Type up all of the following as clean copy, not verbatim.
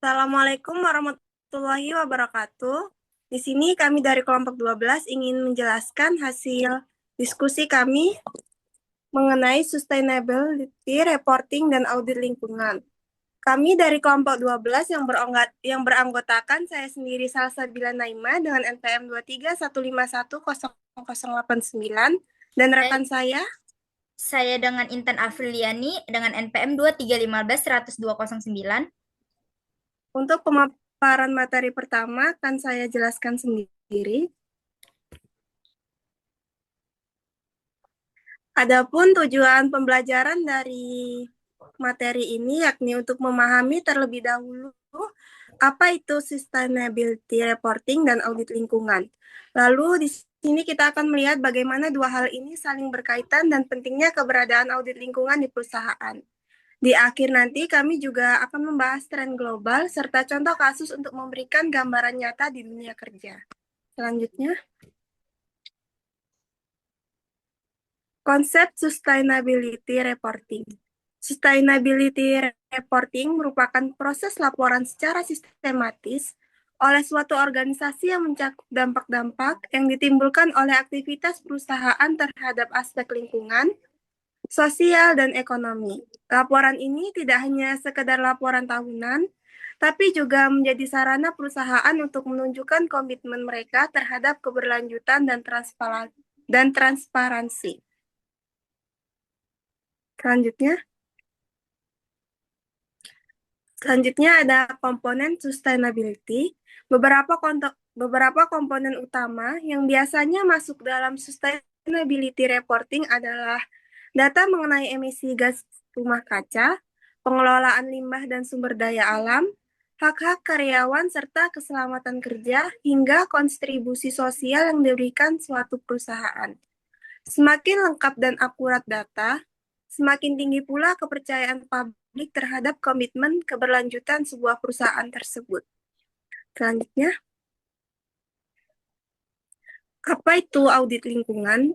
Assalamualaikum warahmatullahi wabarakatuh. Di sini kami dari kelompok 12 ingin menjelaskan hasil diskusi kami mengenai sustainability reporting dan audit lingkungan. Kami dari kelompok 12 yang beranggotakan saya sendiri Salsabila Naima dengan NPM 231510089 dan Saya, rekan saya. saya dengan Intan Afriliani dengan NPM 235110209. Untuk pemaparan materi pertama akan saya jelaskan sendiri. Adapun tujuan pembelajaran dari materi ini yakni untuk memahami terlebih dahulu apa itu sustainability reporting dan audit lingkungan. Lalu di sini kita akan melihat bagaimana dua hal ini saling berkaitan dan pentingnya keberadaan audit lingkungan di perusahaan. Di akhir nanti kami juga akan membahas tren global serta contoh kasus untuk memberikan gambaran nyata di dunia kerja. Selanjutnya, konsep sustainability reporting. Sustainability reporting merupakan proses laporan secara sistematis oleh suatu organisasi yang mencakup dampak-dampak yang ditimbulkan oleh aktivitas perusahaan terhadap aspek lingkungan, sosial, dan ekonomi. Laporan ini tidak hanya sekedar laporan tahunan, tapi juga menjadi sarana perusahaan untuk menunjukkan komitmen mereka terhadap keberlanjutan dan transparansi. Selanjutnya, Selanjutnya ada komponen sustainability. Beberapa komponen utama yang biasanya masuk dalam sustainability reporting adalah data mengenai emisi gas rumah kaca, pengelolaan limbah dan sumber daya alam, hak-hak karyawan serta keselamatan kerja, hingga kontribusi sosial yang diberikan suatu perusahaan. Semakin lengkap dan akurat data, semakin tinggi pula kepercayaan publik terhadap komitmen keberlanjutan sebuah perusahaan tersebut. Selanjutnya, apa itu audit lingkungan?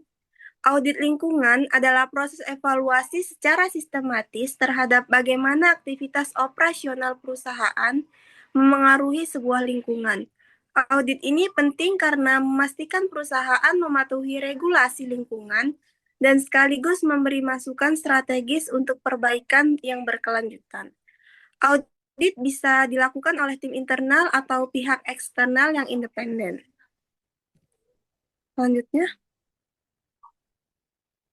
Audit lingkungan adalah proses evaluasi secara sistematis terhadap bagaimana aktivitas operasional perusahaan memengaruhi sebuah lingkungan. Audit ini penting karena memastikan perusahaan mematuhi regulasi lingkungan dan sekaligus memberi masukan strategis untuk perbaikan yang berkelanjutan. Audit bisa dilakukan oleh tim internal atau pihak eksternal yang independen. Selanjutnya,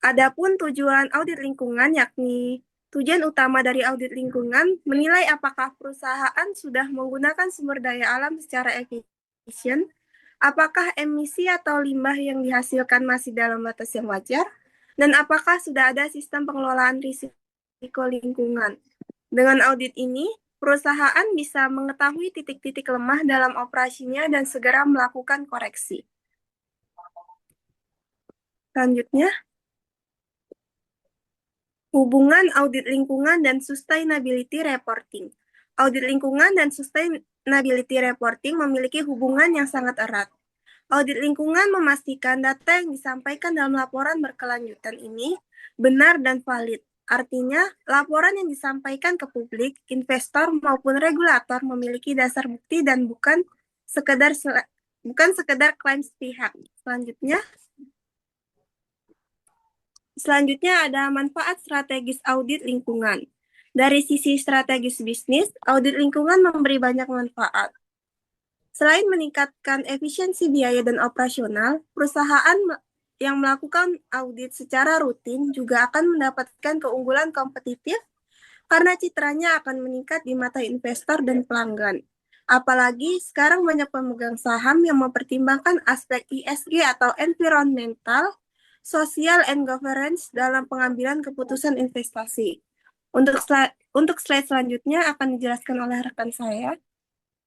adapun tujuan audit lingkungan yakni tujuan utama dari audit lingkungan menilai apakah perusahaan sudah menggunakan sumber daya alam secara efisien, apakah emisi atau limbah yang dihasilkan masih dalam batas yang wajar, dan apakah sudah ada sistem pengelolaan risiko lingkungan. Dengan audit ini, perusahaan bisa mengetahui titik-titik lemah dalam operasinya dan segera melakukan koreksi. Selanjutnya, hubungan audit lingkungan dan sustainability reporting. Audit lingkungan dan sustainability reporting memiliki hubungan yang sangat erat. Audit lingkungan memastikan data yang disampaikan dalam laporan berkelanjutan ini benar dan valid. Artinya, laporan yang disampaikan ke publik, investor maupun regulator memiliki dasar bukti dan bukan sekedar klaim sepihak. Selanjutnya ada manfaat strategis audit lingkungan. Dari sisi strategis bisnis, audit lingkungan memberi banyak manfaat. Selain meningkatkan efisiensi biaya dan operasional, perusahaan yang melakukan audit secara rutin juga akan mendapatkan keunggulan kompetitif karena citranya akan meningkat di mata investor dan pelanggan. Apalagi sekarang banyak pemegang saham yang mempertimbangkan aspek ESG atau environmental, social, and governance dalam pengambilan keputusan investasi. Untuk slide selanjutnya akan dijelaskan oleh rekan saya.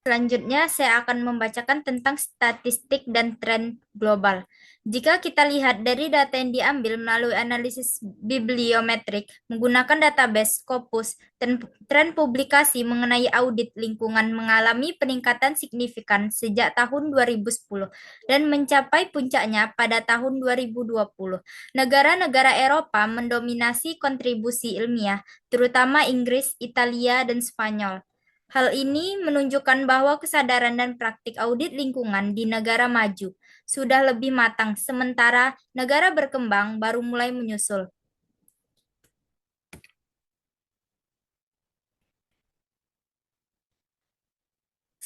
Selanjutnya, saya akan membacakan tentang statistik dan tren global. Jika kita lihat dari data yang diambil melalui analisis bibliometrik menggunakan database Scopus, tren publikasi mengenai audit lingkungan mengalami peningkatan signifikan sejak tahun 2010 dan mencapai puncaknya pada tahun 2020. Negara-negara Eropa mendominasi kontribusi ilmiah, terutama Inggris, Italia, dan Spanyol. Hal ini menunjukkan bahwa kesadaran dan praktik audit lingkungan di negara maju sudah lebih matang, sementara negara berkembang baru mulai menyusul.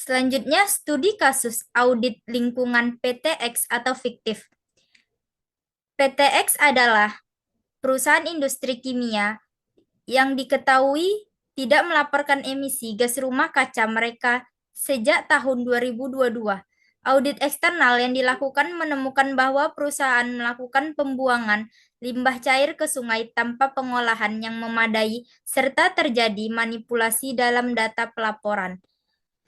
Selanjutnya, studi kasus audit lingkungan PTX atau fiktif. PTX adalah perusahaan industri kimia yang diketahui tidak melaporkan emisi gas rumah kaca mereka sejak tahun 2022. Audit eksternal yang dilakukan menemukan bahwa perusahaan melakukan pembuangan limbah cair ke sungai tanpa pengolahan yang memadai serta terjadi manipulasi dalam data pelaporan.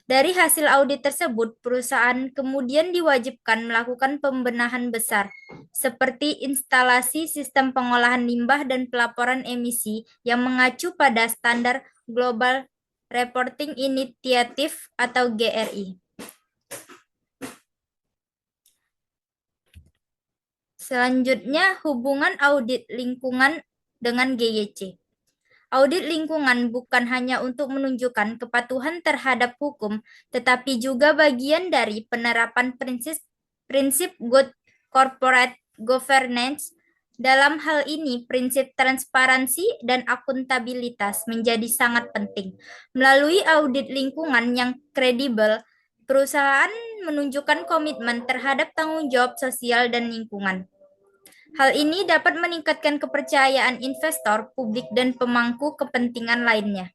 Dari hasil audit tersebut, perusahaan kemudian diwajibkan melakukan pembenahan besar, seperti instalasi sistem pengolahan limbah dan pelaporan emisi yang mengacu pada standar Global Reporting Initiative atau GRI. Selanjutnya, hubungan audit lingkungan dengan GYC. Audit lingkungan bukan hanya untuk menunjukkan kepatuhan terhadap hukum, tetapi juga bagian dari penerapan prinsip good corporate governance. Dalam hal ini, prinsip transparansi dan akuntabilitas menjadi sangat penting. Melalui audit lingkungan yang kredibel, perusahaan menunjukkan komitmen terhadap tanggung jawab sosial dan lingkungan. Hal ini dapat meningkatkan kepercayaan investor, publik, dan pemangku kepentingan lainnya.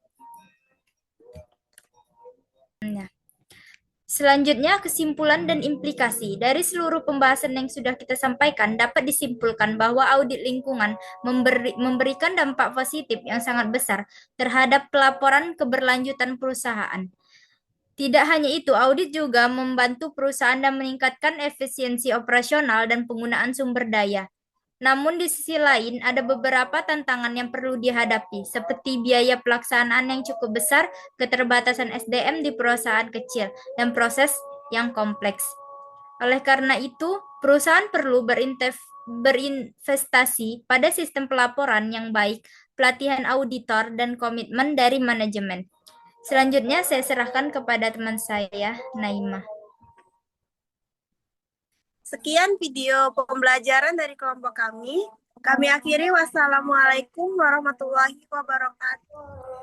Selanjutnya, kesimpulan dan implikasi. Dari seluruh pembahasan yang sudah kita sampaikan, dapat disimpulkan bahwa audit lingkungan memberikan dampak positif yang sangat besar terhadap pelaporan keberlanjutan perusahaan. Tidak hanya itu, audit juga membantu perusahaan dan meningkatkan efisiensi operasional dan penggunaan sumber daya. Namun di sisi lain, ada beberapa tantangan yang perlu dihadapi, seperti biaya pelaksanaan yang cukup besar, keterbatasan SDM di perusahaan kecil, dan proses yang kompleks. Oleh karena itu, perusahaan perlu berinvestasi pada sistem pelaporan yang baik, pelatihan auditor, dan komitmen dari manajemen. Selanjutnya, saya serahkan kepada teman saya, Naimah. Sekian video pembelajaran dari kelompok kami. Kami akhiri, wassalamualaikum warahmatullahi wabarakatuh.